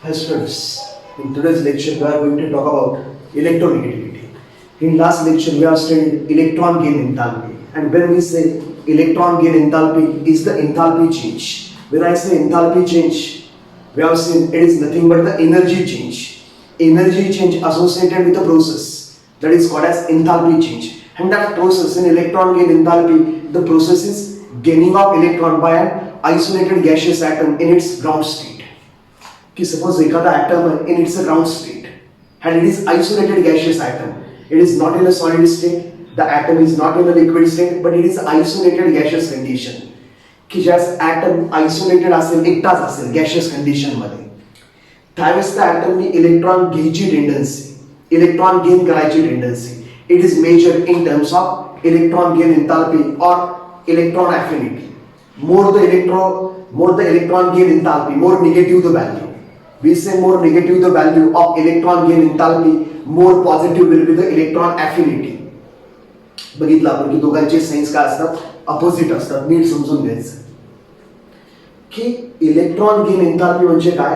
Hi students, in today's lecture we are going to talk about electronegativity. In last lecture we have studied electron gain enthalpy, and when we say electron gain enthalpy is the enthalpy change. When I say enthalpy change, we have seen it is nothing but the energy change. Energy change associated with a process that is called as enthalpy change. And that process in electron gain enthalpy, the process is gaining of electron by an isolated gaseous atom in its ground state. कि suppose एखादा atom in its ground state and it is isolated gaseous atom, it is not in a solid state, the atom is not in a liquid state, but it is isolated gaseous condition. की ज्यास atom isolated असेल, एकटाच असेल gaseous condition मध्ये, त्यावेळेस त्या atom नी electron घ्यायची tendency, electron gain करायची tendency, it is measured in terms of electron gain enthalpy or electron affinity. More the electron gain enthalpy, more negative the value. We say more negative the value of electron gain enthalpy, more positive will be the electron affinity. बघितलं आपण की दोघांचे signs काय असतात, opposite असतात. NEET समजून घ्यायचं की इलेक्ट्रॉन गेन एन्थाल्पी म्हणजे काय,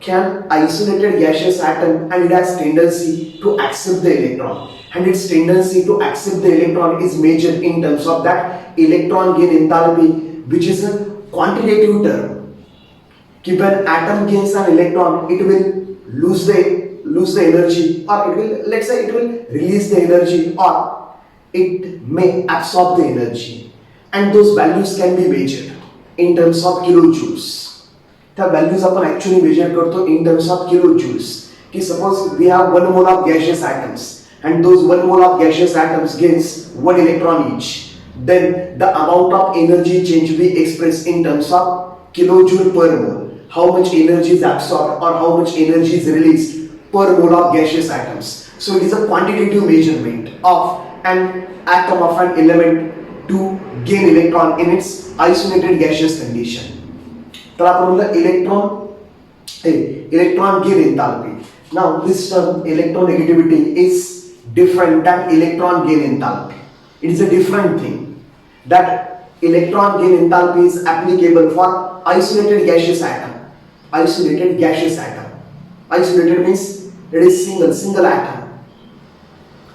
can isolated gaseous atom and it has tendency to accept the electron, and its tendency to accept the electron is measured in terms of that electron gain enthalpy, which is a quantitative term. When atom gains an electron, it will lose the energy, or it will, let's say, it will release the energy, or it may absorb the energy, and those values can be measured in terms of kilojoules. The values आपण actually measure करतो in terms of kilojoules. कि suppose we have 1 mole of gaseous atoms, and those 1 mole of gaseous atoms gains 1 electron each, then the amount of energy change we express in terms of kilojoule per mole. How much energy is absorbed or how much energy is released per mole of gaseous atoms. So it is a quantitative measurement of an atom of an element to gain electron in its isolated gaseous condition. तर आपण म्हणलं electron gain enthalpy. Now this term electronegativity is different than electron gain enthalpy. It is a different thing. That electron gain enthalpy is applicable for isolated gaseous atom. Isolated gaseous atom. Isolated means it is single atom.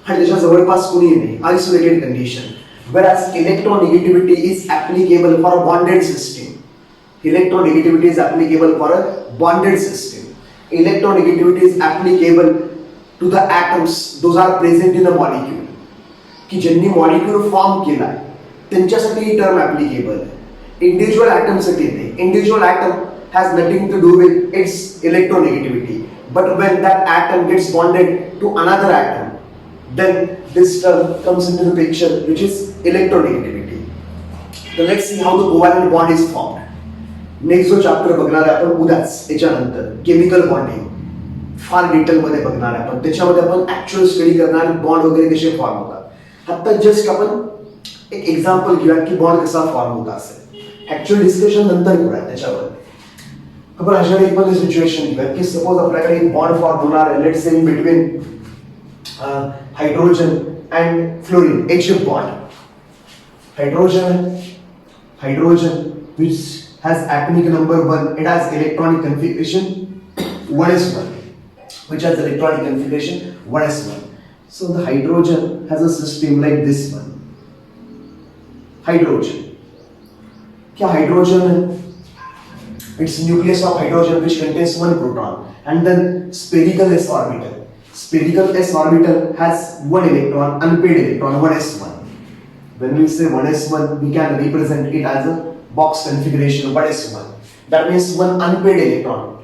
आणि त्याच्या जवळपास कोणी नाही. Isolated condition. Whereas electronegativity is applicable for a bonded system. Electronegativity is applicable for a bonded system. Electronegativity is applicable to the atoms those are present in a molecule. की ज्यांनी molecule form केला त्यांच्यासाठी ही term applicable. Individual atom साठी नाही. Individual atom has nothing to do with its electronegativity. But when that atom gets bonded to another atom, then this term comes into the picture, which is electronegativity. So let's see how the covalent bond is formed. Next जो chapter बघणार आहे आपण उद्याच, याच्यानंतर chemical bonding फार detail मध्ये बघणार आहे आपण. त्याच्यामध्ये आपण ऍक्च्युअल स्टडी करणार, बॉन्ड वगैरे कसे फॉर्म होतात. आता जस्ट आपण एक एक्झाम्पल घेऊया की बॉन्ड कसा फॉर्म होता असेल. ऍक्च्युअल डिस्कशन नंतर करूया त्याच्यावर. आपण अशा एक पण सिच्युएशन घेऊया की सपोज आपल्याकडे एक बॉन्ड फॉर्म होणार आहे, let's say in between hydrogen and fluorine, H bond. Hydrogen which has atomic number 1, it has electronic configuration 1s1, which has electronic configuration 1s1. So the hydrogen has a system like this one. Hydrogen, क्या hydrogen है? It's nucleus of hydrogen which contains 1 proton, and then spherical s orbital. Spherical s orbital has 1 electron, unpaired electron, 1s1. When we say 1s1, we can represent it as a box configuration, 1s1. That means 1 unpaired electron.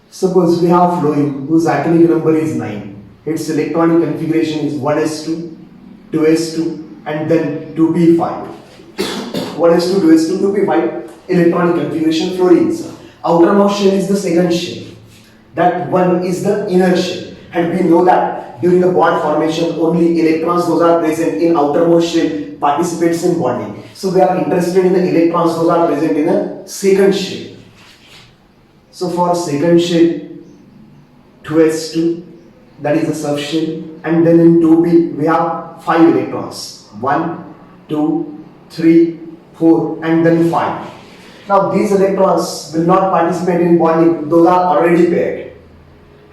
Suppose we have fluorine whose atomic number is 9. Its electronic configuration is 1s2, 2s2, and then 2p5. 1s2, 2s2, 2p5 electronic configuration fluorines. Outermost shell is the second shell. That one is the inner shell. And we know that during the bond formation, only electrons those are present in outermost shell participates in bonding. So we are interested in the electrons those are present in the second shell. So for second shell, 2s2, that is the subshell, and then in 2p we have 5 electrons. 1, 2, 3, 4, and then 5. Now these electrons will not participate in bonding, those are already paired.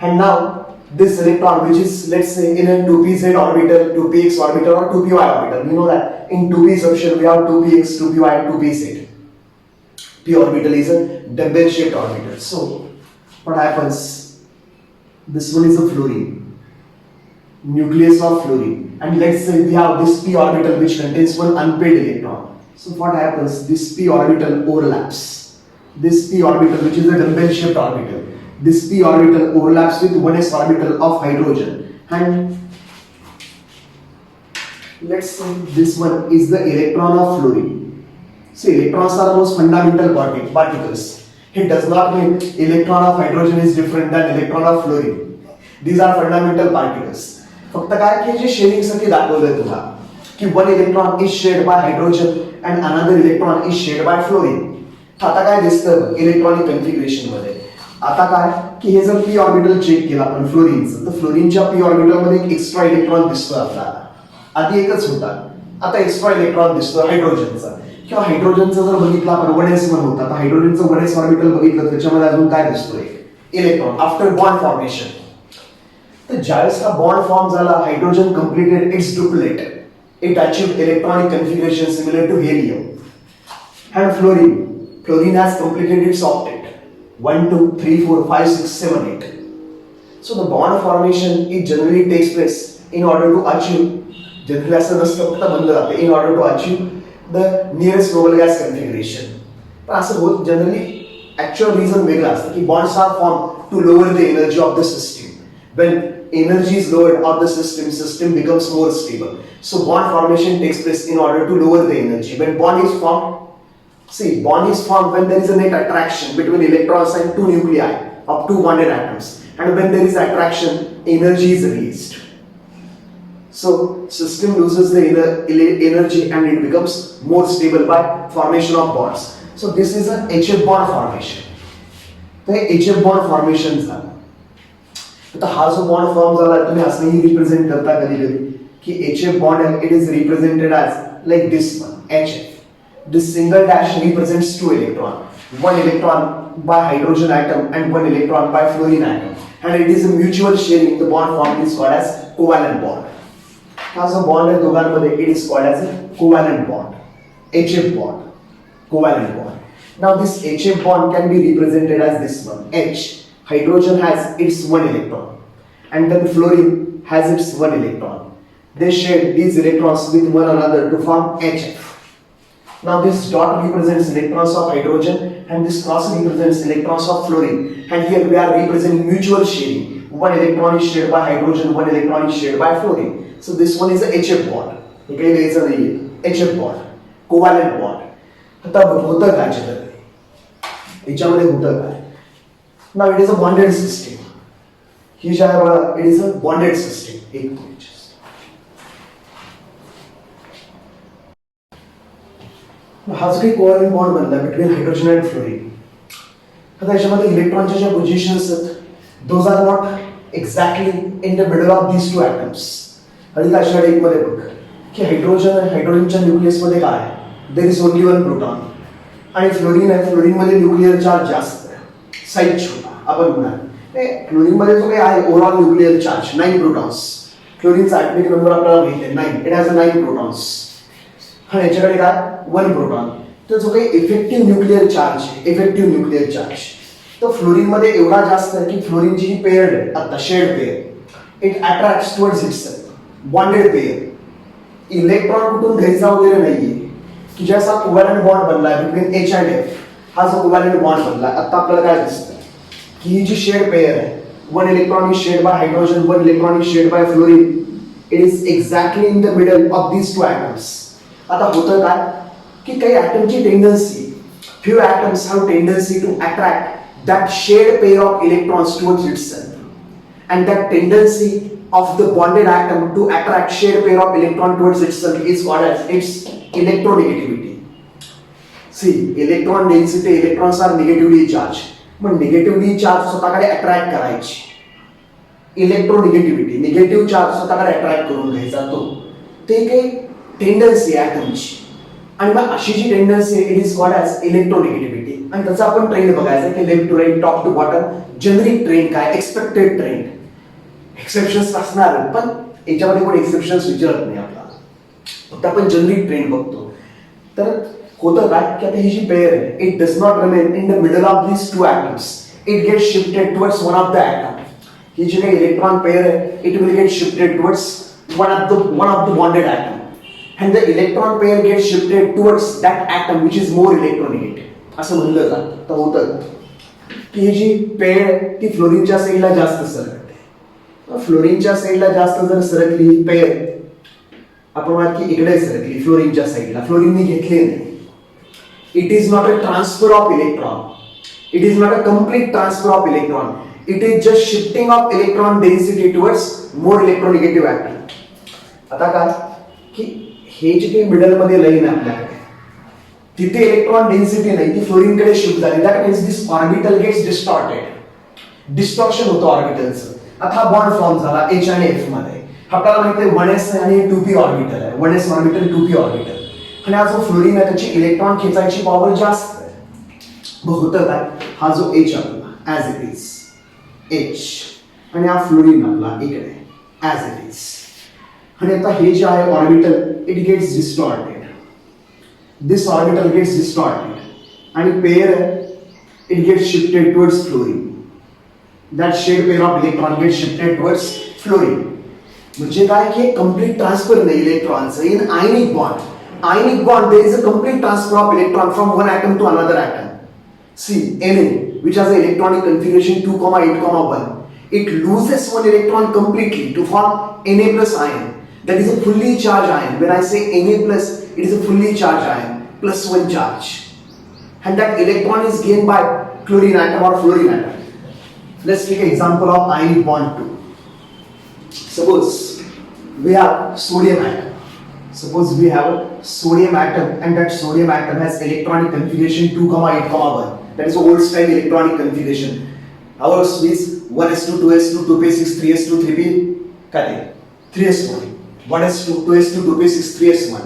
And now this electron, which is let's say in a 2pz orbital, 2px orbital or 2py orbital, you know that in 2p subshell we have 2px, 2py and 2pz. P orbital is a dumbbell shaped orbital. So what happens? This one is a fluorine, nucleus of fluorine, and let's say we have this p orbital which contains one unpaired electron. So what happens? This p orbital overlaps. This p orbital, which is a dumbbell shaped orbital, this p orbital overlaps with 1s orbital of hydrogen, and let's say this one is the electron of fluorine. See, electrons are most fundamental particles. It does not mean electron of hydrogen is different than electron of fluorine. These are fundamental particles. फक्त काय की जे sharing साठी दाखवलंय तुला की one electron is shared by hydrogen and another electron is shared by fluorine. आता काय दिसतं इलेक्ट्रॉनिक कॉन्फिगरेशन मध्ये? आता काय की हे जर p ऑर्बिटल चेक केला आपण फ्लोरीनचं, तर फ्लोरीनच्या p ऑर्बिटल मध्ये एक एक्स्ट्रा इलेक्ट्रॉन दिसतो आपल्याला. आधी एकच होता, आता एक्स्ट्रा इलेक्ट्रॉन दिसतो हायड्रोजनचा. किंवा हायड्रोजनचा जर बघितला आपण 1s1 होता, तर हायड्रोजनचं 1s ऑर्बिटल बघितलं त्याच्यामध्ये अजून काय दिसतोय? Electron after bond formation. तर ज्यावेळेस हा बॉन्ड फॉर्म झाला, hydrogen completed its duplet, it achieved electronic configuration similar to helium. And fluorine has completed its octet, 1 2 3 4 5 6 7 8. So the bond formation it generally takes place in order to achieve, generally असं नसतं फक्त बंद राहते, in order to achieve the nearest noble gas configuration. पण असं होत generally actual reason वेगळं असतं की bonds are formed to lower the energy of the system. When energy is lowered of the system becomes more stable. So bond formation takes place in order to lower the energy. When bond is formed, see, bond is formed when there is a net attraction between electrons and two nuclei of two bonded atoms, and when there is attraction, energy is released. So system loses the energy and it becomes more stable by formation of bonds. So this is a HF bond formation. The HF bond formation झाला. आता हा जो bond form झाला तुम्ही असंही represent करता कधी कधी की HF bond and it is represented as like this one, HF. This single dash represents two electron, one electron by hydrogen atom and one electron by fluorine atom, and it is a mutual sharing. The bond formed is called as covalent bond. हा जो bond आहे दोघांमध्ये it is called as a covalent bond, HF bond, covalent bond. Now this HF bond can be represented as this one, H. Hydrogen has its one electron, and then fluorine has its one electron. They share these electrons with one another to form HF. Now this dot represents electrons of hydrogen and this cross represents electrons of fluorine, and here we are representing mutual sharing. One electron is shared by hydrogen, one electron is shared by fluorine. So this one is a HF bond. Okay, there is a HF bond, covalent bond. आता होतं काय याच्यामध्ये होतं काय? Now it is a bonded system. ही जी आहे बघा, it is a bonded system. एक मिनिट. हा जो काही कोव्हॅलेंट बॉन्ड बनला बिटवीन हायड्रोजन अँड फ्लोरीन, आता याच्यामध्ये इलेक्ट्रॉनच्या ज्या पोझिशन्स आहेत those are not exactly in the middle of these two atoms. आणि अशा टाईपमध्ये बघ की हायड्रोजनच्या न्यूक्लियसमध्ये काय आहे, there is only one proton, आणि फ्लोरीन आहे, फ्लोरीनमध्ये न्यूक्लिअर चार्ज जास्त आहे, साईज छोटा. आपण म्हणाल फ्लोरीनमध्ये जो काही आहे ओव्हरऑल न्यूक्लिअर चार्ज 9 प्रोटॉन्स. फ्लोरीनचा ॲटॉमिक नंबर आपल्याला माहिती आहे 9, इट हॅज 9 प्रोटॉन्स. हा याच्याकडे काय 1 प्रोटॉन. तर जो काही इफेक्टिव्ह न्यूक्लिअर चार्ज तर फ्लोरीनमध्ये एवढा जास्त आहे की फ्लोरीनची जी पेअर्ड आहे आता shared pair it attracts towards itself, bonded pair. Electron कुठून घ्यायचा वगैरे नाहीये की जसा कोव्हॅलेंट बॉन्ड बनला बिटवीन H अँड F, हा जो कोव्हॅलेंट बॉन्ड बनला आता आपल्याला काय दिसतं की ही जी शेड पेअर आहे, one electron is shared by hydrogen, one electron is shared by fluorine, it is exactly in the middle of these two atoms. आता होतं काय की काही ॲटमची tendency, few atoms have tendency to attract that shared pair of electrons towards itself, and that tendency of the bonded atom to attract shared pair of electron towards itself is called as its electronegativity. See, electron density, electrons are negatively charged, but negatively charged स्वतःकडे attract करायची. Electronegativity, negative charge स्वतःकडे attract करून घ्यायचा तो, ते काही tendency ॲटमची. आणि मग अशी जी टेंडन्सी आहे it is called as electronegativity. आणि त्याचा आपण ट्रेंड बघायचा की left to right top to bottom generic trend काय, एक्सपेक्टेड ट्रेंड. एक्सेप्शन्स असणार पण याच्यामध्ये कोण एक्सेप्शन्स विचारत नाही आपल्याला, फक्त आपण जनरिक ट्रेंड बघतो. तर होतं काय की आता ही जी पेअर आहे it does not remain in the middle of these two atoms, it get shifted towards one of the atom. ही जी काही इलेक्ट्रॉन पेअर आहे it will get shifted towards one of the bonded atom, and the electron pair gets shifted towards that atom which is more electronegative. असं म्हणलं जातं. तर होतं की ही जी पेअर आहे ती फ्लोरीनच्या साईडला जास्त सरकते. फ्लोरीनच्या साईडला जास्त जर सरकली ही पेअर, आपण म्हणत की इकडे सरकली फ्लोरीनच्या साईडला, फ्लोरीनने घेतली नाही. It is not a transfer of electron, it is not a complete transfer of electron, it is just shifting of electron density towards more electronegative atom. आता काय की हे जे काही मिडल मध्ये लाईन आहे आपल्याकडे तिथे इलेक्ट्रॉन डेन्सिटी नाही, ती फ्लोरीनकडे शिफ्ट झाली. That means this orbital gets distorted, distortion होतं ऑर्बिटलचं. आता हा बॉन्ड फॉर्म झाला H आणि F मध्ये. आपल्याला माहिती आहे 1s आणि 2p ऑर्बिटल आहे, 1s ऑर्बिटल 2p ऑर्बिटल. आणि हा जो फ्लोरीन आहे त्याची इलेक्ट्रॉन खेचायची पॉवर जास्त आहे. मग होतं काय, हा जो H आपला ॲज इट इज H आणि हा फ्लोरीन आपला इकडे ॲज इट इज. आणि आता हे जे आहे orbital it gets distorted, this orbital gets distorted आणि pair it gets shifted towards fluorine. That shared pair of electron gets shifted towards fluorine. म्हणजे काय की कंप्लीट ट्रान्सफर नाही इलेक्ट्रॉनचं in ionic bond. Ionic bond there is a complete transfer of electron from one atom to another atom. See Na which has an electronic configuration 2,8,1, it loses one electron completely to form Na plus ion. That is a fully charged ion. When I say Na plus, it is a fully charged ion plus one charge, and that electron is gained by chlorine atom or fluorine atom. Let's take an example of ionic bond 2. Suppose we have sodium atom. Suppose we have a sodium atom and that sodium atom has electronic configuration 2,8,1. That is a old style electronic configuration. Ours is 1s2, 2s2, 2p6, 3s2, 3p, 3s1, 1s2, 2s2, 2p6, 3s1.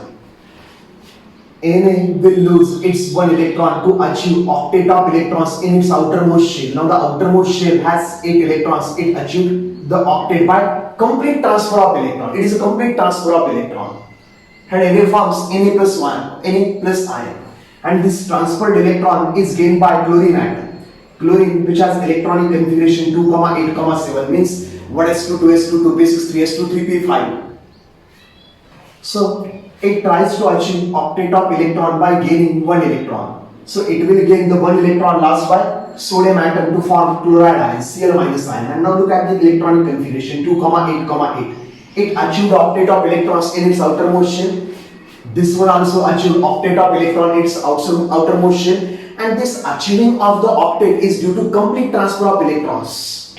Na will lose its one electron to achieve octet of electrons in its outermost shell. Now the outermost shell has 8 electrons. It achieved the octet by complete transfer of electron. It is a complete transfer of electron. And Na forms Na plus 1, Na plus ion. And this transferred electron is gained by chlorine atom. Chlorine which has electronic configuration 2,8,7 means 1s2, 2s2, 2p6, 3s2, 3p5. So it tries to achieve octet of electron by gaining one electron. So it will gain the one electron lost by sodium atom to form chloride ion, Cl minus ion. And now look at the electronic configuration 2,8,8. It achieved the octet of electrons in its outermost shell. This one also achieved octet of electron in its outermost shell. And this achieving of the octet is due to complete transfer of electrons.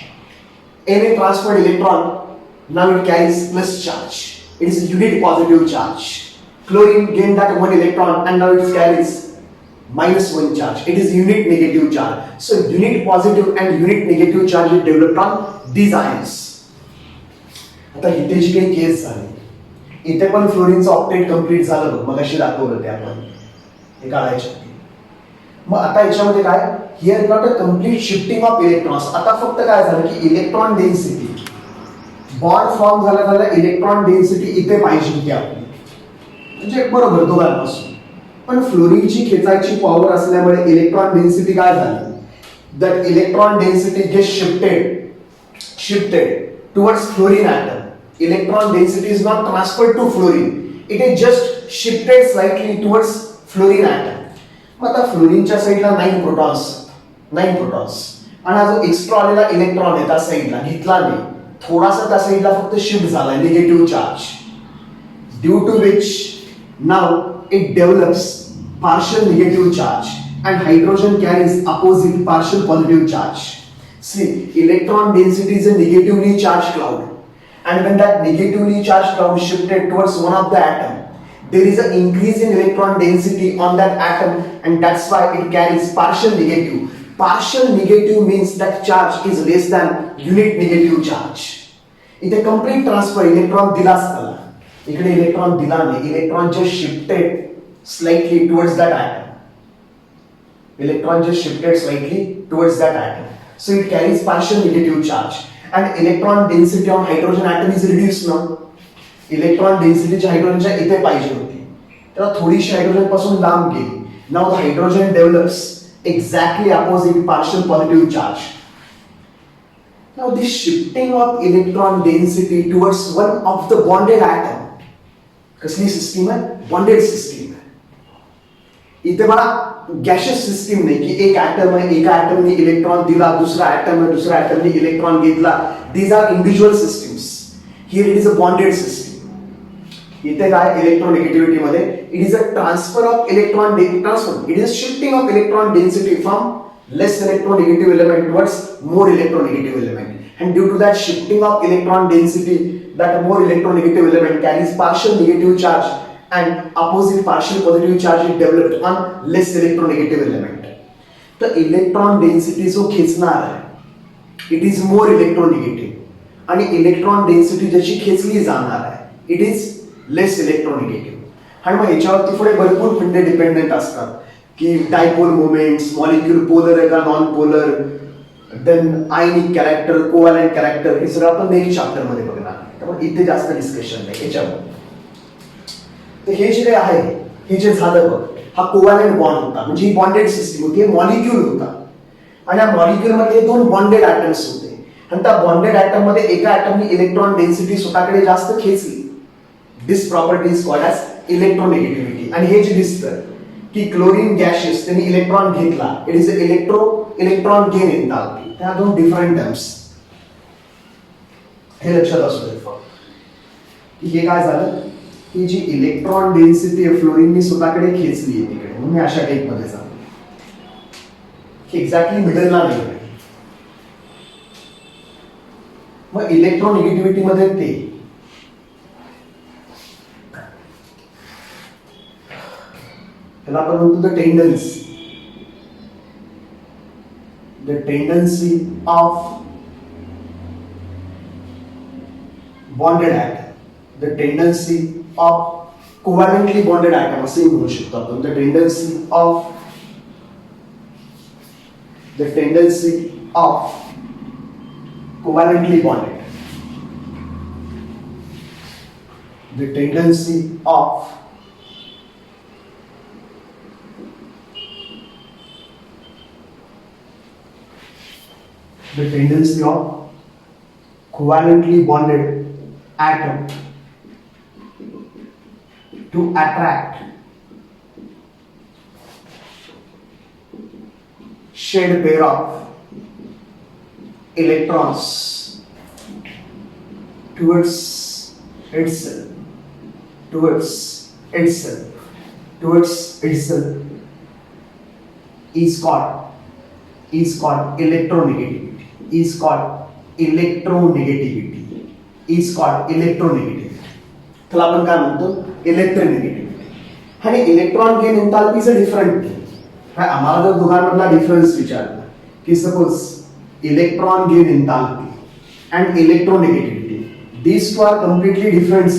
Na transferred electron, now it carries plus charge. It is a unit positive charge. Chlorine gained that one electron and now it carries minus one charge. It is unit negative charge. So unit positive and unit negative charge is developed on these ions. आता इथे जी काही case झाली इथे पण फ्लोरीनचं octet complete झालं बघ, मगाशी दाखवलं ते आपण हे काढायचे. मग आता याच्यामध्ये काय here not a complete shifting of electrons. आता फक्त काय झालं की इलेक्ट्रॉन डेन्सिटी बॉन्ड फॉर्म झाला इलेक्ट्रॉन डेन्सिटी इथे पाहिजे होती आपली, म्हणजे बरोबर दोघांपासून. पण फ्लोरीनची खेचायची पॉवर असल्यामुळे इलेक्ट्रॉन डेन्सिटी काय झाली, that electron density get shifted towards fluorine atom. Electron density is not transferred to fluorine. It is just shifted slightly towards fluorine atom. मग आता फ्लोरीनच्या साईडला 9 प्रोटॉन्स आणि हा जो एक्स्ट्रा आलेला इलेक्ट्रॉन आहे त्या साईडला घेतला नाही, थोडासा त्या साईडला फक्त शिफ्ट झाला negative charge, due to which now it develops partial negative charge and hydrogen carries opposite partial positive charge. See, electron density is a negatively charged cloud, and when that negatively charged cloud shifted towards one of the atom, there is an increase in electron density on that atom, and that's why it carries partial negative. Partial negative means that charge is less than unit negative charge. इथे complete transfer electron दिलाच त्याला, इकडे electron दिला नाही, electron just shifted slightly towards that atom. Electron just shifted slightly towards that atom. So it carries partial negative charge. And electron density of hydrogen atom is reduced now. Electron density जी हायड्रोजनच्या इथे पाहिजे होती त्याला थोडीशी hydrogen पासून लांब गेली. Now the hydrogen develops exactly opposite partial positive charge. Now this shifting of electron density towards one of the bonded atom, कसली system आहे? बॉन्डेड सिस्टीम आहे. इथे मला गॅशियस सिस्टीम नाही की एक ऍटम आहे, एका ऍटमने इलेक्ट्रॉन दिला, दुसरा ऍटम आहे, दुसऱ्या ऍटमने इलेक्ट्रॉन घेतला. These are individual systems. Here it is a bonded system. इथे काय इलेक्ट्रोनेगेटिव्हिटी मध्ये it is a transfer of electron transfer. It is shifting of electron density from less electronegative element towards more electronegative element, and due to that shifting of electron density, that more electronegative element carries partial negative charge and opposite partial positive charge is developed on less electronegative element. The electron density जो खेचणार आहे it is more electronegative आणि electron density जशी खेचली जाणार आहे it is less electronegative. आणि मग याच्यावरती पुढे भरपूर खंड डिपेंडेंट असतात की डायपोल मोमेंट्स, मॉलिक्यूल पोलर आहे का नॉन पोलर, देन आयनिक कॅरेक्टर, कोव्हॅलेंट कॅरेक्टर, हे सगळं आपण नेक्स्ट चॅप्टर मध्ये बघणार. त्यामुळे इथे जास्त डिस्कशन नाही याच्यावर. तर हे जे काही आहे हे जे झालं बघ, हा कोव्हॅलेंट बॉन्ड होता, म्हणजे ही बॉन्डेड सिस्टीम होती, मॉलिक्यूल होता आणि या मॉलिक्यूल मध्ये दोन बॉन्डेड ॲटम्स होते आणि त्या बॉन्डेड ॲटम मध्ये एका ॲटमनी इलेक्ट्रॉन डेन्सिटी स्वतःकडे जास्त खेचली. This property is called as electronegativity. आणि हे जे दिसतं की क्लोरीन गॅशियस त्यांनी इलेक्ट्रॉन घेतला, it is electron gain enthalpy. त्या दोन डिफरंट टर्म्स हे लक्षात असू दे फक्त. हे काय झालं की जी इलेक्ट्रॉन डेन्सिटी फ्लोरीननी स्वतःकडे खेचली आहे तिकडे, म्हणून अशा टाईप मध्ये झालं की एक्झॅक्टली मिडलला नाही. मग इलेक्ट्रोनेगेटिव्हिटी मध्ये ते त्याला आपण म्हणतो the tendency of bonded atom, the tendency of covalently bonded atom असंही म्हणू शकतो आपण. The tendency of covalently bonded, the tendency of the tendency of covalently bonded atom to attract shared pair of electrons towards itself is called electronegativity. Is called electronegativity. त्याला आपण काय म्हणतो electronegativity. आणि electron gain enthalpy is a different thing. आम्हाला जर दोघांमधला difference विचारला की suppose electron gain enthalpy and electronegativity, these two are completely different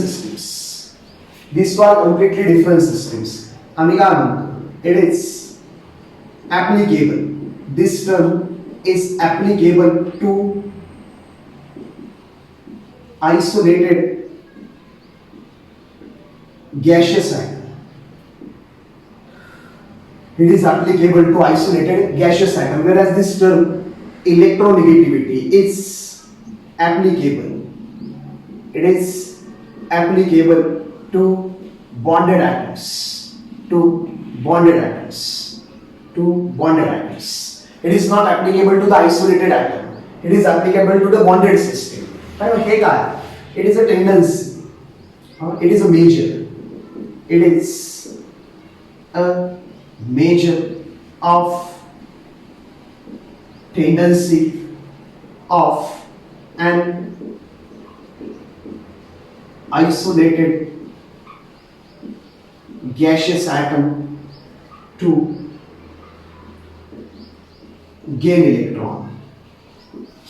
systems. आम्ही काय म्हणतो it is applicable, this term is applicable to isolated gaseous atom. It is applicable to isolated gaseous atom, whereas this term electronegativity is applicable. It is applicable to bonded atoms. It is not applicable to the isolated atom. It is applicable to the bonded system. हे काय? It is a tendency. It is a measure. It is a measure of tendency of an isolated gaseous atom to gain electron.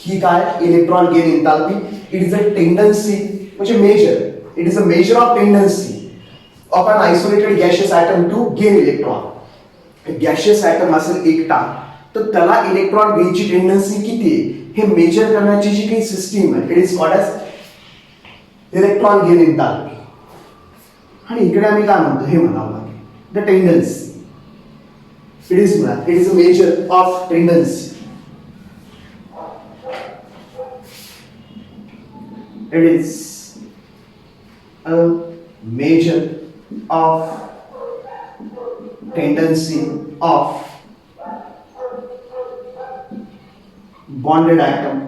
ही काय electron gain enthalpy. It is a tendency म्हणजे measure. It is a measure of tendency of an isolated gaseous atom to gain electron. Gaseous atom असेल एकटा तर त्याला electron घ्यायची tendency किती आहे हे मेजर करण्याची जी काही सिस्टीम आहे it is called as electron gain enthalpy. आणि इकडे आम्ही काय म्हणतो हे म्हणावं लागेल the tendency. It is a measure of tendency. It is a measure of tendency of bonded atom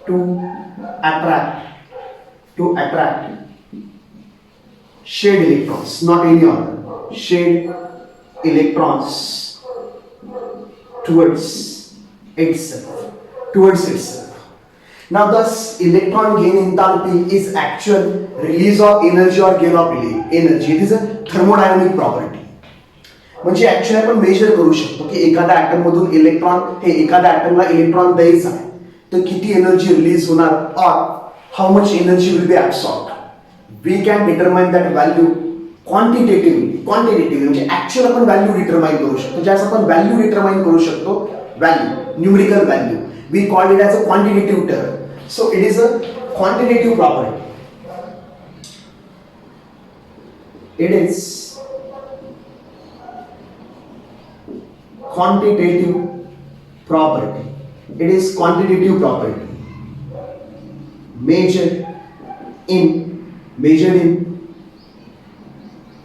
to attract shared electrons, not any other, shared electrons towards itself. Now thus electron gain enthalpy is actual release of energy or gain of energy. It is a thermodynamic property. म्हणजे actually आपण major करू शकतो की एखाद्या atom मधून electron हे एखाद्या ऍटमला electron द्यायचा आहे तर किती एनर्जी रिलीज होणार और how much energy will be absorbed. We can determine that value quantitatively म्हणजे ऍक्च्युअल आपण व्हॅल्यू डिटरमाइन करू शकतो. ज्यास आपण व्हॅल्यू डिटरमाइन करू शकतो value numerical value we call it as a quantitative term. So it is a quantitative property. It is quantitative property. It is quantitative property. Measured in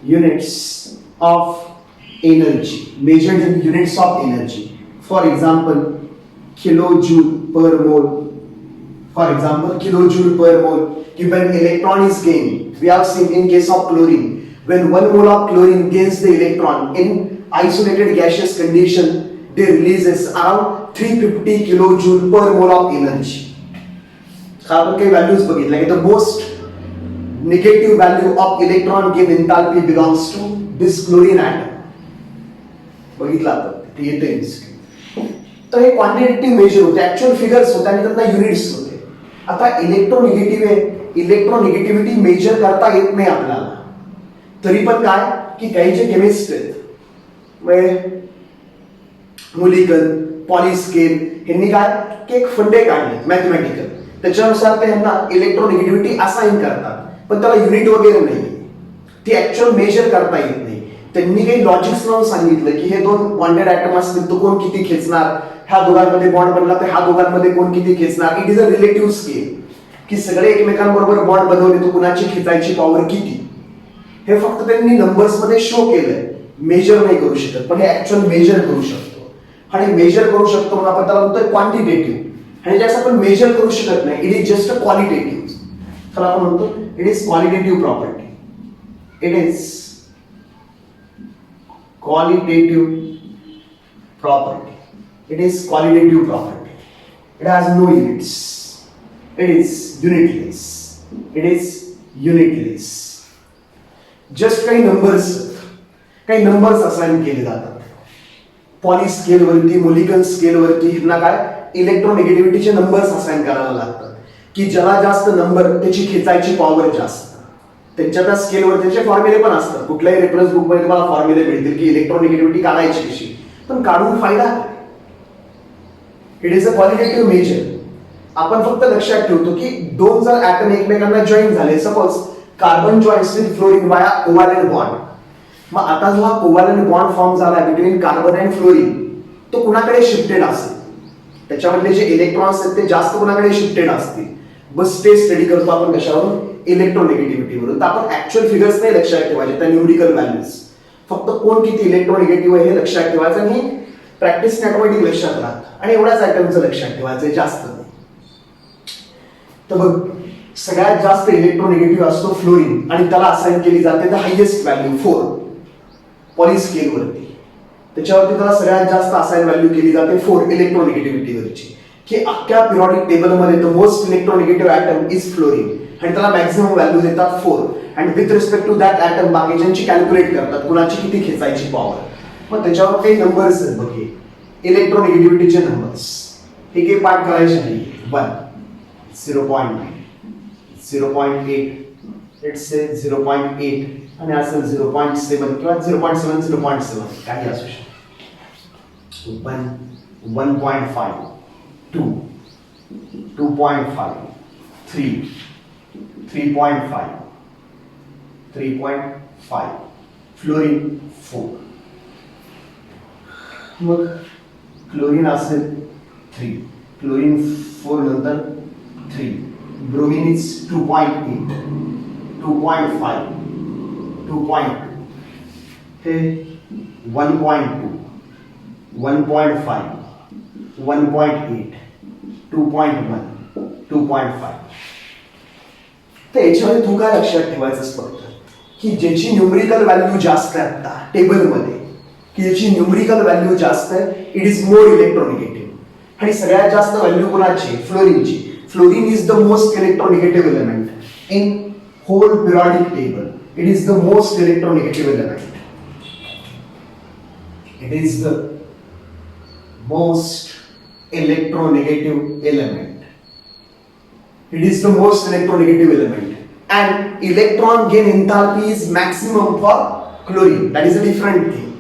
units of energy. Measured in units of energy. For example, kilojoule per mole. For example, kilojoule per mole. When electron is gained, we have seen in case of chlorine, when 1 mole of chlorine gains the electron in isolated gaseous condition, they releases around 350 kilojoule per mole of energy. आपण काही values बघितल्या की the most negative value of electron gain enthalpy belongs to this chlorine atom. बघितलं आपण ते येते. तर हे quantitative major होते ऍक्च्युअल फिगर्स होते आणि त्यांना युनिट्स होते. आता इलेक्ट्रोनिगेटिव्हिटी मेजर करता येत नाही आपल्याला तरी पण काय की काही जे केमिस्ट आहेत मोलिकल पॉलिस्केल यांनी काय की एक फंडे काढले मॅथमॅटिकल त्याच्यानुसार ते यांना इलेक्ट्रोनिगेटिव्हिटी असाइन करतात पण त्याला युनिट वगैरे नाही ती ऍक्च्युअल मेजर करता येत नाही. त्यांनी काही लॉजिक्स लावून सांगितलं की हे दोन बॉन्डेड ऍटम असतील तर कोण किती खेचणार ह्या दोघांमध्ये बॉन्ड बनला तर ह्या दोघांमध्ये कोण किती खेचणार. It is a relative scale की सगळे एकमेकांबरोबर बॉन्ड बनवले तर कुणाची खेचायची पॉवर किती हे फक्त त्यांनी नंबर्स मध्ये शो केलंय. मेजर नाही करू शकत पण हे ऍक्च्युअल मेजर करू शकतो आणि मेजर करू शकतो म्हणून आपण त्याला म्हणतोय क्वांटिटेटिव्ह आणि ज्याचं आपण मेजर करू शकत नाही it is just a qualitative. त्याला आपण म्हणतो it is qualitative property. It is qualitative property. It is qualitative property. It has no units. It is unitless. It is unitless. Just काही numbers असाइन केले जातात. Poly scale वरती मोलिकल scale वरती ह्यांना काय इलेक्ट्रोनेगेटिव्हिटीचे नंबर्स असाइन करायला लागतात की ज्याला जास्त नंबर त्याची खेचायची पॉवर जास्त. त्यांच्या त्या स्केलवर त्याचे फॉर्म्युले पण असतात. कुठल्याही रेफरन्स बुक मध्ये तुम्हाला फॉर्म्युले मिळतील की इलेक्ट्रोनिगेटिव्हिटी काढायची कशी पण काढून फायदा. It is a qualitative measure. आपण फक्त लक्षात ठेवतो की दोन जर ऍटम एकमेकांना जॉईन झाले suppose carbon joins with fluorine via covalent bond मग आता जो हा कोव्हॅलेंट बॉन्ड फॉर्म झाला बिटवीन कार्बन अँड फ्लोरीन तो कुणाकडे शिफ्टेड असेल त्याच्यामधले जे इलेक्ट्रॉन्स आहेत ते जास्त कुणाकडे शिफ्टेड असतील. बस ते स्टडी करतो आपण कशावरून इलेक्ट्रोनेगेटिव्हिटी वरून. तर आपण ऍक्च्युअल फिगर्स नाही लक्षात ठेवायचे त्या न्यूमेरिकल व्हॅल्यूज फक्त कोण किती इलेक्ट्रोनेगेटिव्ह आहे हे लक्षात ठेवायचं आणि प्रॅक्टिस ऑटोमॅटिक लक्षात राहत आणि एवढ्याच आयटमचं लक्षात ठेवायचं जास्त नाही. तर बघ सगळ्यात जास्त इलेक्ट्रोनेगेटिव्ह असतो फ्लोरीन आणि त्याला असाइन केली जाते the highest value 4 poly scale वरती. त्याच्यावरती त्याला सगळ्यात जास्त असाइन व्हॅल्यू केली जाते 4 इलेक्ट्रोनेगेटिव्हिटी वरची की अख्ख्या पिरियडिक टेबल मध्ये the most electronegative atom is fluorine आणि त्याला मॅक्सिमम व्हॅल्यू देतात 4 and with respect to that atom बाकीच्यांची कॅल्क्युलेट करतात कुणाची किती खेचायची पॉवर. मग त्याच्यावर काही नंबर्स आहेत बघ इलेक्ट्रोनेगेटिव्हिटीचे नंबर्स हे काही पाठ करायचे नाही. 1 0.9 0.8 let's say 0.8 आणि असेल 0.7 किंवा 0.7 0.7 काही असू शकते. 1.5 2 2.5 3 3.5 3.5 फ्लोरीन 4. मग क्लोरीन असेल 3, क्लोरीन 4 नंतर 3, ब्रोमीन इज 2.8 2.5 2.2 हे 1.2 1.5 1.8 2.1 2.5. तर याच्यामध्ये तू काय लक्षात ठेवायचं फक्त की ज्याची न्यूमरिकल व्हॅल्यू जास्त आहे आता टेबलमध्ये, की ज्याची न्यूमरिकल व्हॅल्यू जास्त आहे इट इज मोर इलेक्ट्रोनिगेटिव्ह. आणि सगळ्यात जास्त व्हॅल्यू कोणाची? फ्लोरीनची. Fluorine is the most electronegative element in whole periodic table. It is the most electronegative element. It is the most electronegative element. It is the most electronegative element, and electron gain enthalpy is maximum for chlorine. That is a different thing.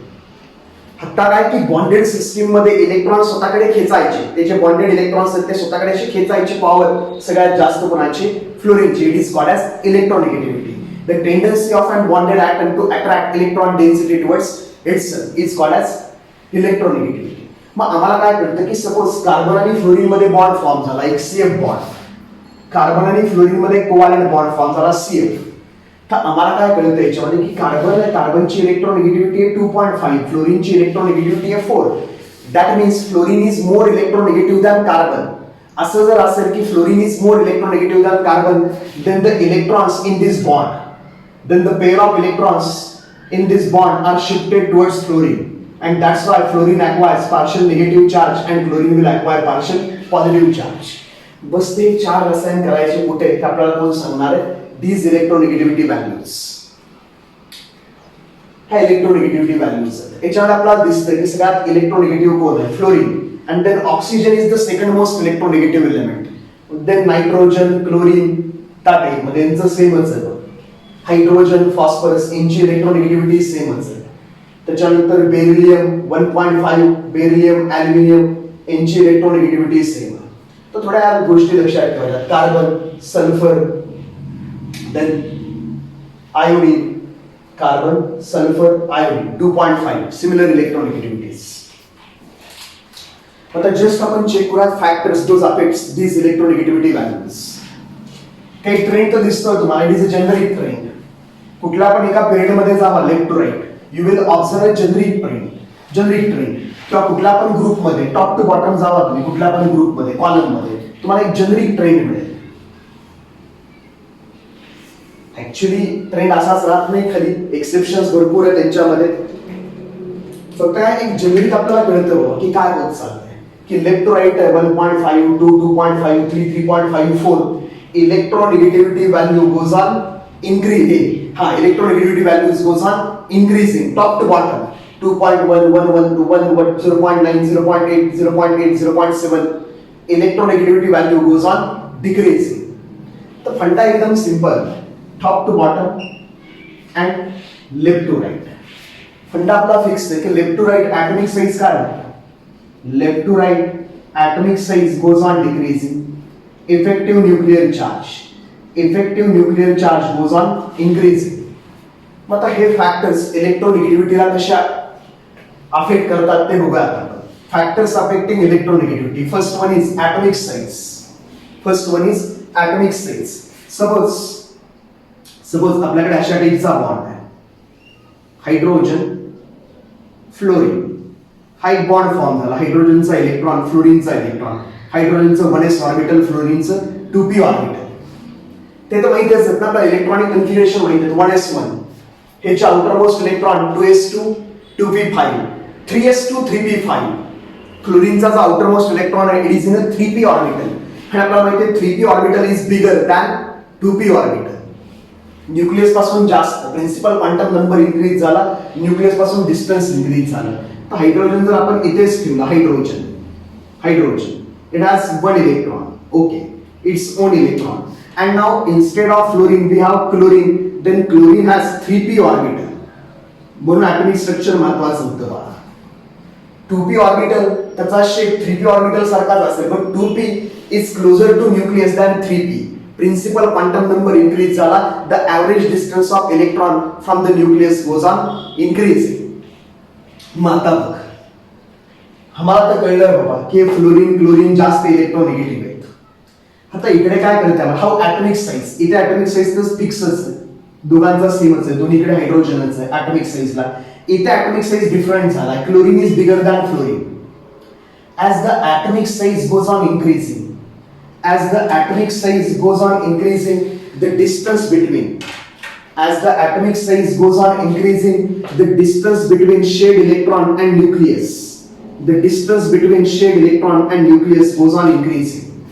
आता काय की bonded system मध्ये electron स्वतःकडे खेचायचे, त्याचे bonded electrons आहेत ते स्वतःकडे असे खेचायची पॉवर सगळ्यात जास्त कोणाची? फ्लोरीनची. It is called as electronegativity. The tendency of an bonded atom to attract electron density towards itself is called as electronegativity. मग आम्हाला काय कळतं की सपोज कार्बन आणि फ्लोरीन मध्ये बॉन्ड फॉर्म झाला, एक CF बॉन्ड. कार्बन आणि फ्लोरीन मध्ये कोव्हॅलेंट बॉन्ड फॉर्म झाला CF. तर आम्हाला काय कळतं याच्यामध्ये की कार्बनची इलेक्ट्रोनेगेटिव्हिटी आहे 2.5, फ्लोरीनची इलेक्ट्रोनेगेटिव्हिटी आहे 4. That means fluorine is more electronegative than carbon. असं जर असेल की fluorine is more electronegative than carbon, then the electrons in this bond, then the pair of electrons in this bond are shifted towards fluorine, and that's why fluorine acquires partial negative charge and fluorine will acquire partial positive charge. बस ते चार रसायन करायचे कुठे आपल्याला कोण सांगणार आहे? these electronegativity values. हा इलेक्ट्रोनेगेटिव्हिटी व्हॅल्यूज आहेत. याच्यामध्ये आपल्याला दिसतं की सगळ्यात इलेक्ट्रोनेगेटिव्ह कोण आहे? Fluorine. And then oxygen is the second most electronegative element. Then nitrogen, chlorine त्या टाइप मध्ये यांचं सेमच आहे. हायड्रोजन, फॉस्फरस यांची इलेक्ट्रोनेगेटिव्हिटी सेमच आहे. त्याच्यानंतर बेरिलियम 1.5, बेरिलियम, ॲल्युमिनियम यांची इलेक्ट्रोनेगेटिव्हिटी सेम आहे. तर थोड्या या गोष्टी लक्षात ठेवायच्या. Carbon, sulphur, then iodine, carbon, sulphur, iodine 2.5 similar electronegativities. आता जस्ट आपण चेक करूया factors those affects these electronegativity values. काही ट्रेंड तर दिसतोय तुम्हाला. It is a generic trend. कुठल्या पण एका पिरियड मध्ये जावा left to right, you will observe a generic trend. किंवा कुठल्या पण ग्रुप मध्ये टॉप टू बॉटम जावा तुम्ही, कुठल्या पण ग्रुप मध्ये कॉलम मध्ये तुम्हाला एक जनरिक ट्रेंड मिळेल. ऍक्च्युली ट्रेंड असाच राहत नाही, खाली एक्सेप्शन्स भरपूर आहेत त्यांच्यामध्ये. फक्त काय एक जनरिक आपल्याला कळतं की काय होत चाललंय, की लेफ्ट टू राईट आहे 1.5 2 2.5 3 3.5 4. Electronegativity value goes on increasing. Electronegativity values goes on increasing top to bottom. 2.1 1 1 1 0.9 0.8 0.8 0.7. Electronegativity value goes on decreasing. The फंडा एकदम simple, top to bottom and left to right. फंडा आपला फिक्स आहे की left to right atomic size काय आहे? Left to right atomic size goes on decreasing. Effective nuclear charge goes on increasing. मग आता हे factors इलेक्ट्रोनेगेटिव्हिटीला कशा अफेक्ट करतात ते बघूया आपण. Factors affecting electronegativity. First one is atomic size. Suppose आपल्याकडे अशा टाईपचा बॉन्ड आहे, हायड्रोजन, फ्लोरीन. हा एक बॉन्ड फॉर्म झाला. हायड्रोजनचा इलेक्ट्रॉन, फ्लोरीनचा इलेक्ट्रॉन. हायड्रोजनचं 1s ऑर्बिटल, फ्लोरीनचं 2p ऑर्बिटल. ते तर माहिती असेल ना, आपला इलेक्ट्रॉनिक कन्फिगरेशन माहिती आहे. 1s1 ह्याच्या outer most electron 2s2 2p5 3s2 3p5. क्लोरीनचा जो आउटर मोस्ट इलेक्ट्रॉन आहे it is in a 3p orbital. आणि आपल्याला माहिती आहे 3p orbital is bigger than 2p orbital. Nucleus पासून जास्त प्रिन्सिपल क्वांटम नंबर इन्क्रीज झाला, न्यूक्लियस पासून डिस्टन्स इन्क्रीज झाला. तर हायड्रोजन जर आपण इथेच ठेवला, hydrogen it has 1 electron, okay, it's own electron. And now instead of fluorine we have chlorine. Then chlorine has 3p orbital, म्हणून ॲटॉमिक स्ट्रक्चर महत्वाचं होतं बघा. 2p ऑर्बिटल त्याचा शेप 3p ऑर्बिटल सारखाच असेल, पण 2p is closer to nucleus than 3p. Principal quantum number increase झाला, the average distance of electron from the nucleus goes on increasing. मग आता बघ, आम्हाला तर कळलं बाबा की फ्लोरीन क्लोरीन जास्त इलेक्ट्रोनिगेटिव्ह आहेत. आता इकडे काय करते आपण, हाऊ ॲटॉमिक साईज, इथे ॲटॉमिक साईज तर फिक्सच आहे, दोघांचा सेमच आहे, दोन्हीकडे हायड्रोजनच आहे ॲटॉमिक साईजला. इथे ॲटॉमिक साईज डिफरंट झाला, chlorine is bigger than fluorine. As the atomic size goes on increasing, as the atomic size goes on increasing, the distance between, as the atomic size goes on increasing, the distance between shared electron and nucleus, the distance between shared electron and nucleus goes on increasing.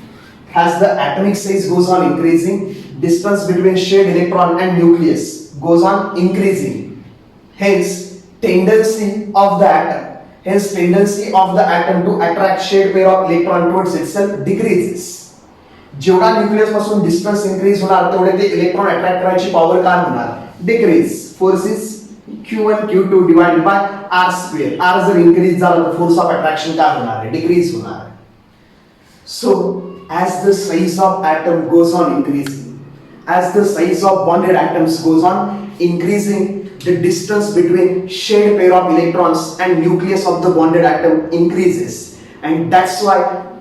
As the atomic size goes on increasing, distance between shared electron and nucleus goes on increasing. Hence tendency of the atom to attract shared pair of electron towards itself decreases. जेवढा nucleus पासून distance increase होणार तेवढे ते electron attract करायची power काय होणार, decrease. Force is Q1 Q2 divided by R square. R जर increase झाला तर फोर्स ऑफ अट्रॅक्शन काय होणार आहे, डिक्रीज होणार आहे. So as the size of atom goes on increasing, as the size of bonded atoms goes on increasing, the distance between shared pair of electrons and nucleus of the bonded atom increases, and that's why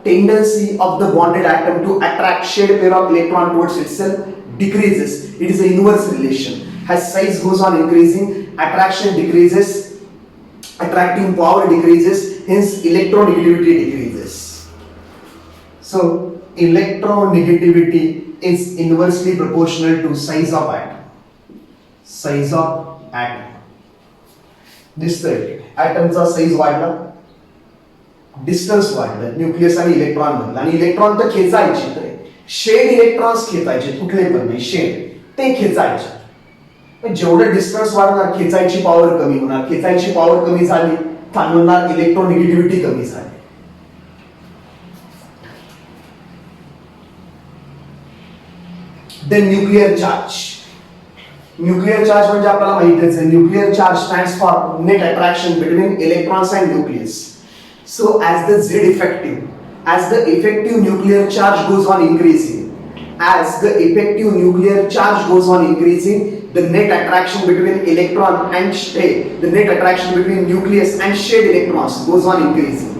tendency of the bonded atom to attract shared pair of electron towards itself decreases. It is an inverse relation. As size goes on increasing, attraction decreases, attracting power decreases, hence electronegativity decreases. So electronegativity is inversely proportional to size of atom. Size of atom. दिसतंय ॲटमचा size वाढला, distance वाढलं nucleus आणि electron मधला, आणि electron तर खेचायचे, तर shade electrons खेचायचे, कुठले पण नाही, शेड ते खेचायचे. जेवढं डिस्टन्स वाढणार खेचायची पॉवर कमी होणार, खेचायची पॉवर कमी झाली थांबणार, इलेक्ट्रोनिगेटिव्हिटी कमी झाली. Then nuclear charge. Nuclear charge म्हणजे आपल्याला माहितीच आहे, nuclear charge stands for net attraction between electrons and nucleus. So as the Z effective, as the effective nuclear charge goes on increasing, as the effective nuclear charge goes on increasing, the net attraction between electron and the net attraction between nucleus and shared electrons goes on increasing.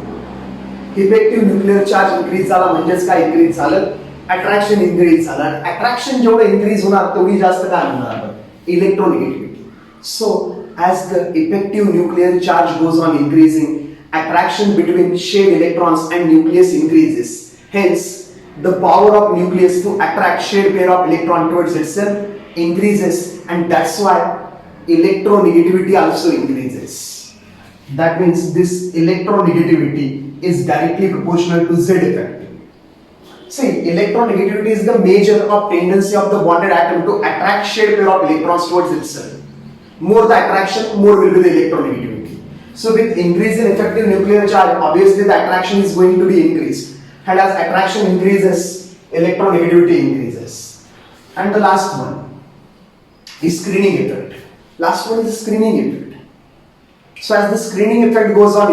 Effective nuclear charge increase झाला म्हणजेच काय increase झालं, attraction increase झालं. Attraction जेवढं increase होणार तेवढी जास्त काय होणार, electronegativity. So as the effective nuclear charge goes on increasing, attraction between shared electrons and nucleus increases. Hence, the power of nucleus to attract shared pair of electron towards itself increases, and that's why electronegativity also increases. That means this electronegativity is directly proportional to Z effect. See, electronegativity is the measure of tendency of the bonded atom to attract shared pair of electrons towards itself. More the attraction, more will be the electronegativity. So with increase in effective nuclear charge, obviously the attraction is going to be increased. And as attraction increases, electronegativity increases. And the last one is screening effect. Last one is the screening effect. So as the screening effect goes on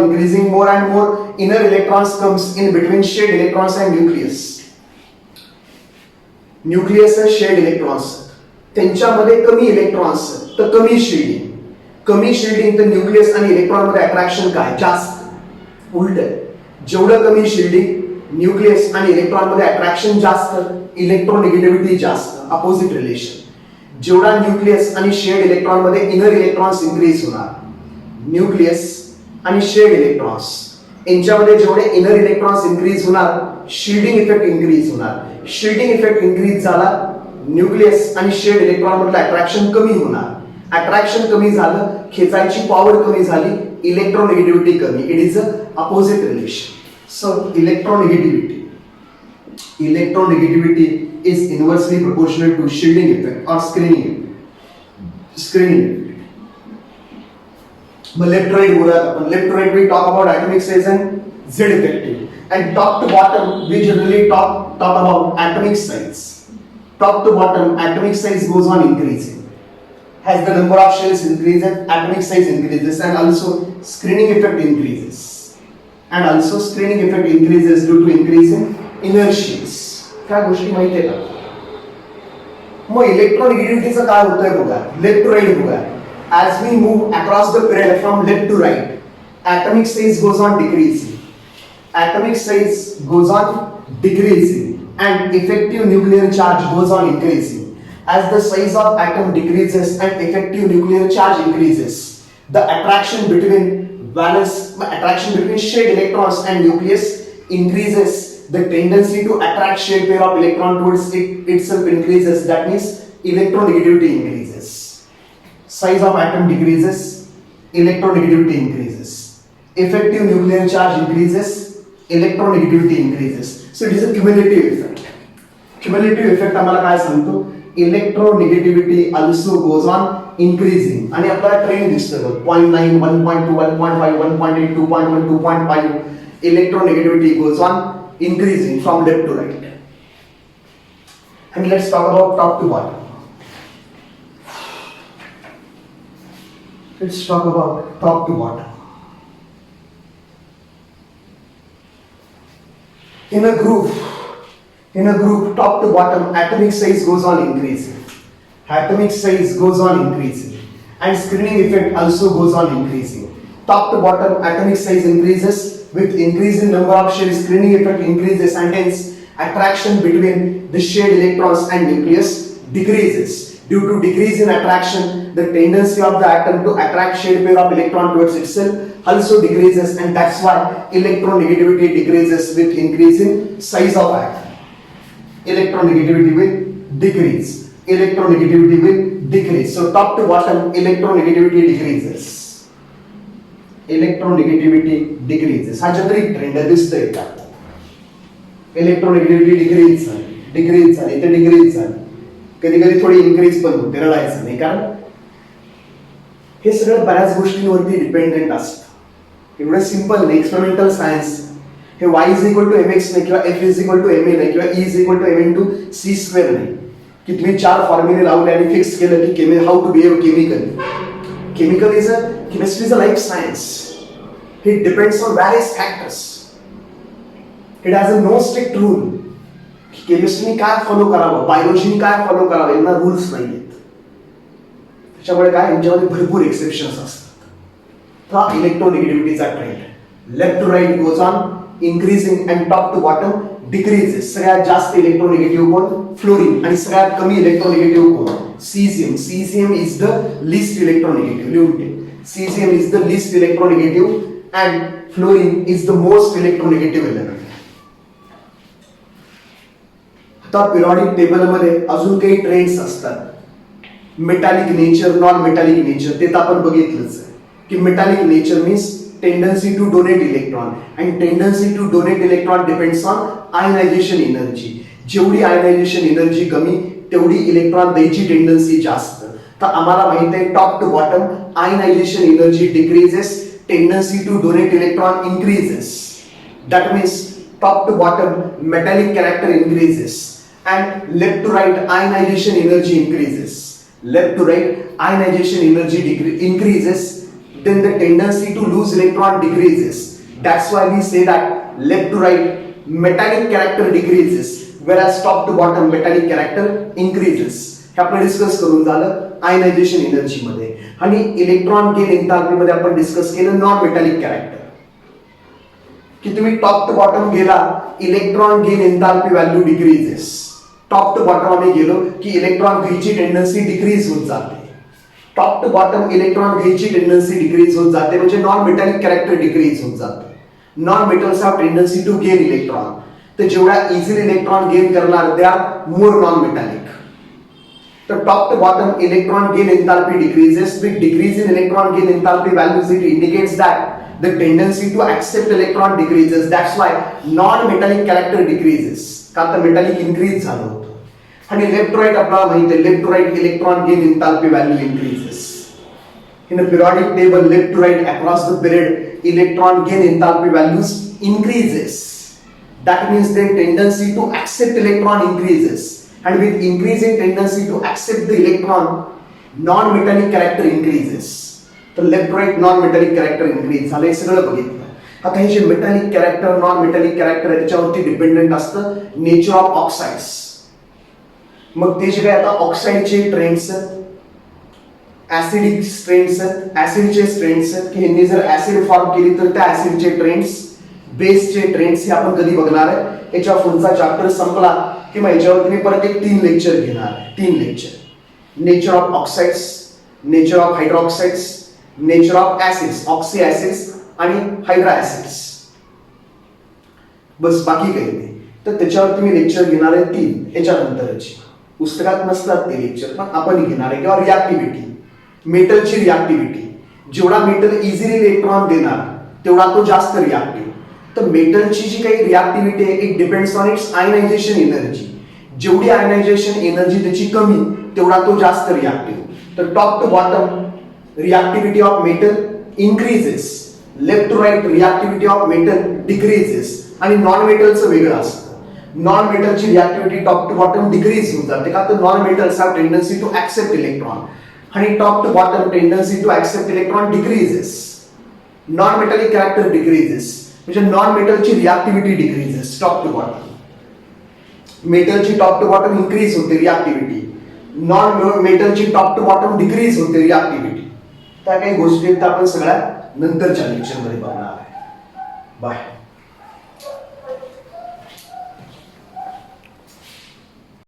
increasing, more and more inner electrons comes in between shared electrons and nucleus. Nucleus and shared electrons. त्यांच्यामध्ये कमी electrons तर कमी shielding तर nucleus आणि electron मध्ये attraction काय जास्त, उलट जेवढं कमी शिल्डिंग न्यूक्लियस आणि इलेक्ट्रॉन मध्ये अट्रॅक्शन जास्त, इलेक्ट्रोनिगेटिव्हिटी जास्त, अपोजिट रिलेशन. जेवढा न्यूक्लियस आणि शेड इलेक्ट्रॉन मध्ये इनर इलेक्ट्रॉन्स इन्क्रीज होणार, न्यूक्लियस आणि शेड इलेक्ट्रॉन्स यांच्यामध्ये जेवढे इनर इलेक्ट्रॉन्स इन्क्रीज होणार, शिल्डिंग इफेक्ट इन्क्रीज होणार. शिल्डिंग इफेक्ट इन्क्रीज झाला, न्यूक्लियस आणि शेड इलेक्ट्रॉन मधलं अट्रॅक्शन कमी होणार. अट्रॅक्शन कमी झालं, खेचायची पॉवर कमी झाली, इलेक्ट्रोनेगेटिव्हिटी कमी. It is a opposite relation. So electronegativity is inversely proportional to shielding effect or screening effect. मग लेफ्ट राइट बोलूयात आपण. Left right we talk about atomic size and Z effective, and top to bottom we generally talk about atomic size. top to bottom atomic size goes on increasing. As the number of shells increases, atomic size increases, and also screening effect increases. And also screening effect increases due to increase in inertias. क्या गोष्टी माहिती आहे का? मग इलेक्ट्रोनेगेटिव्हिटीचं काय होतंय बघा, left to right बघा. As we move across the period from left to right, atomic size goes on decreasing. Atomic size goes on decreasing, and effective nuclear charge goes on increasing. As the size of atom decreases and effective nuclear charge increases, the attraction between shared electrons and nucleus increases. The tendency to attract shared pair of electron towards itself increases. That means electronegativity increases. Size of atom decreases, electronegativity increases. Effective nuclear charge increases, electronegativity increases. So it is a cumulative effect. Cumulative effect आम्हाला काय सांगतो? Electronegativity also goes on increasing. आणि आपल्याला trend दिसतो 0.9, 1.2, 1.5, 1.8, 2.1, 2.5. Electronegativity goes on increasing from left to right. And let's talk about top to bottom. Let's talk about top to bottom. In a group, top to bottom, atomic size goes on increasing. Atomic size goes on increasing. And screening effect also goes on increasing. Top to bottom, atomic size increases. With increasing number of shells, screening effect increases, and hence attraction between the shared electrons and nucleus decreases. Due to decrease in attraction, the tendency of the atom to attract shared pair of electron towards itself also decreases, and that's why electronegativity decreases with increasing size of atom. Electronegativity will decrease. Electronegativity will decrease. So top to bottom, electronegativity decreases. Electronegativity decreases. हा generic trend आहे, दिसतोय का? Electronegativity decrease झाली, इथे decrease झाली, कधी कधी थोडी इन्क्रीज पण होते, रडायचं नाही, कारण हे सगळं बऱ्याच गोष्टींवरती डिपेंडेंट असतं. एवढं सिंपल नाही. एक्सपेरिमेंटल सायन्स हे y is equal to mx नाही, किंवा f is equal to ma नाही, किंवा e is equal to m into c square नाही, की तुम्ही 4 फॉर्म्युले लावले आणि फिक्स केलं की how to behave chemically. Chemical is chemistry is a life science. It depends on various factors. It has no strict rule. केमिस्ट्रीने काय फॉलो करावं, बायोलॉजीने काय फॉलो करावं, यांना रूल्स नाहीयेत. त्याच्यामुळे काय यांच्यामध्ये भरपूर एक्सेप्शन्स असतात. हा इलेक्ट्रोनेगेटिव्हिटीचा trend left to right goes on increasing and top to bottom decreases. सगळ्यात जास्त इलेक्ट्रोनेगेटिव्ह कोण? फ्लोरीन. आणि सगळ्यात कमी इलेक्ट्रोनेगेटिव्ह कोण? Caesium. Caesium is the least electronegative. लिहून ठेव. Caesium is the least electronegative and fluorine is the most electronegative element. आता पिरियडिक टेबल मध्ये अजून काही ट्रेंड्स असतात. Metallic nature, non metallic nature, ते तर आपण बघितलंच आहे की metallic nature means tendency to donate electron, and tendency to donate electron depends on ionization energy. जेवढी आयनायझेशन एनर्जी कमी तेवढी इलेक्ट्रॉन द्यायची टेंडन्सी जास्त. तर आम्हाला माहित आहे top to bottom ionisation energy decreases, tendency to donate electron increases. That means top to bottom metallic character increases, and left to right ionization energy increases. Left to right ionization energy increases, then the tendency to lose electron decreases. That's why we say that left to right metallic character decreases, whereas top to bottom metallic character increases. हे आपण discuss करून झालं ionization energy मध्ये. आणि electron gain enthalpy मध्ये आपण discuss केलं non metallic character, की तुम्ही टॉप टू बॉटम गेला, electron gain enthalpy value decreases. Top to bottom आम्ही गेलो की इलेक्ट्रॉन घ्यायची टेंडन्सी डिक्रीज होत जाते. टॉप टू बॉटम इलेक्ट्रॉन घ्यायची टेंडन्सी डिक्रीज होत जाते, म्हणजे नॉन मेटॅलिक कॅरेक्टर डिक्रीज होत जातं. Non metals have tendency to gain electron. तर जेवढ्या इझिली इलेक्ट्रॉन गेन करणार त्या मोर नॉन मेटॅलिक. तर top to bottom electron gain enthalpy decreases. With decrease in electron gain enthalpy values it indicates that the tendency to accept electron decreases. That's why non metallic character decreases, का तर metallic increase झालं होतं. आणि left to right आपल्याला माहिती आहे left to right electron gain enthalpy value increases. In a periodic table left to right across the period electron gain enthalpy values increases. That means their tendency to accept electron increases. and with increasing tendency to accept the electron, non-metallic character increases. तर left right non metallic character increase झालं, हे सगळं बघितलं. आता हे जे metallic character non metallic character आहे त्याच्यावरती डिपेंडेंट असतं नेचर ऑफ ऑक्साइड्स. मग ते जे काय आता ऑक्साइडचे ट्रेंड्स, ऍसिडिक स्ट्रेंड्स, ऍसिडचे स्ट्रेंड्स की ह्यांनी जर ऍसिड फॉर्म केली तर त्या ऍसिडचे ट्रेंड्स, बेसचे ट्रेंड्स हे आपण कधी बघणार आहे. याच्या पुढचा चॅप्टर संपला की मग याच्यावरती मी परत एक 3 लेक्चर घेणार आहे. 3 lecture, nature of oxides, nature of hydroxides, nature of acids, oxy acids आणि हायड्रा ऍसिड्स. बस बाकी काही नाही. तर त्याच्यावरती मी लेक्चर घेणार आहे 3 याच्यानंतरची. पुस्तकात नसतात ते लेक्चर पण आपण घेणार आहे. किंवा रिॲक्टिव्हिटी, मेटलची रिॲक्टिव्हिटी. जेवढा मेटल इझिली इलेक्ट्रॉन देणार तेवढा तो जास्त रिॲक्टिव्ह. तर मेटलची जी काही रिॲक्टिव्हिटी आहे it depends on its ionisation energy. जेवढी आयनायझेशन एनर्जी त्याची कमी तेवढा तो जास्त रिॲक्टिव्ह. तर top to bottom reactivity of metal increases, left to right reactivity of metal decreases. आणि नॉन मेटलचं वेगळं असतं. नॉन मेटलची reactivity top to bottom decrease होऊन जाते का तर non metals have tendency to accept electron आणि top to bottom tendency to accept electron decreases. Non metallic character decreases म्हणजे नॉन मेटलची reactivity decreases top to bottom. मेटलची top to bottom increase होते reactivity, non मेटलची top to bottom decrease होते रिॲक्टिव्हिटी. त्या काही गोष्टी आपण सगळ्या नंतरच्या लेक्चरमध्ये बघणार आहे. बाय.